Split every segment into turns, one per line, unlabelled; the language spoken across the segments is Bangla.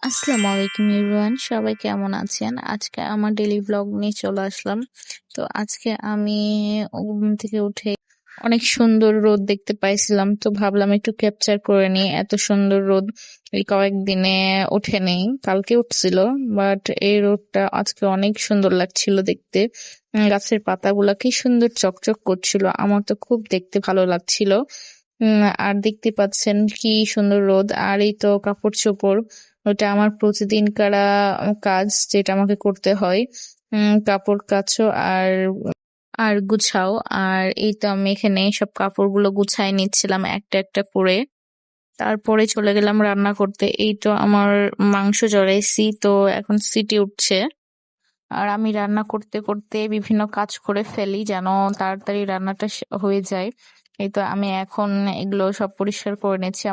আসসালামু আলাইকুম এভরিওয়ান, সবাই কেমন আছেন? আজকে আমার ডেইলি ব্লগ নিয়ে চলে আসলাম। তো আজকে আমি ঘুম থেকে উঠে অনেক সুন্দর রোদ দেখতে পাইছিলাম, তো ভাবলাম একটু ক্যাপচার করে নিই। এত সুন্দর রোদ এই কয়েকদিনে ওঠেনি, কালকে উঠছিল, বাট এই রোদটা আজকে অনেক সুন্দর লাগছিল দেখতে। গাছের পাতাগুলা কি সুন্দর চকচক করছিল, আমার তো খুব দেখতে ভালো লাগছিল। আর দেখতে পাচ্ছেন কি সুন্দর রোদ। আর এই তো কাপড় চোপড়, ওটা আমার প্রতিদিন কারা কাজ, যেটা আমাকে করতে হয়। কাপড় কাচো আর আর গুছাও। আর এই তো আমি এখানে সব কাপড়গুলো গুছাই নিচ্ছিলাম একটা একটা করে। তারপরে চলে গেলাম রান্না করতে। এই তো আমার মাংস জড়াইছি, তো এখন সিটি উঠছে। আর আমি রান্না করতে করতে বিভিন্ন কাজ করে ফেলি যেন তাড়াতাড়ি রান্নাটা হয়ে যায়। এই তো আমি এখন এগুলো সব পরিষ্কার করে নিচ্ছি।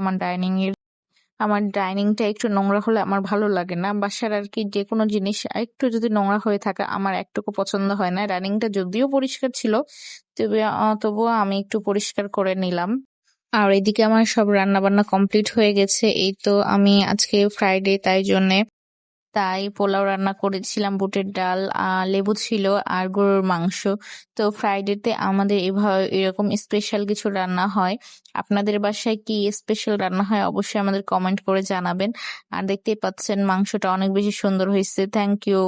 আমার ডাইনিংটা একটু নোংরা হলে আমার ভালো লাগে না। বাসার আর কি যে কোনো জিনিস একটু যদি নোংরা হয়ে থাকে আমার একটুকু পছন্দ হয় না। ডাইনিংটা যদিও পরিষ্কার ছিল, তবুও আমি একটু পরিষ্কার করে নিলাম। আর এদিকে আমার সব রান্না বান্না কমপ্লিট হয়ে গেছে। এই তো আমি আজকে ফ্রাইডে, তাই পোলাও রান্না করেছিলাম, বুটের ডাল, লেবু ছিল আর গরুর মাংস। তো ফ্রাইডেতে আমাদের এভাবে এরকম স্পেশাল কিছু রান্না হয়। আপনাদের বাসায় কি স্পেশাল রান্না হয় অবশ্যই আমাদের কমেন্ট করে জানাবেন। আর দেখতেই পাচ্ছেন মাংসটা অনেক বেশি সুন্দর হয়েছে। Thank you.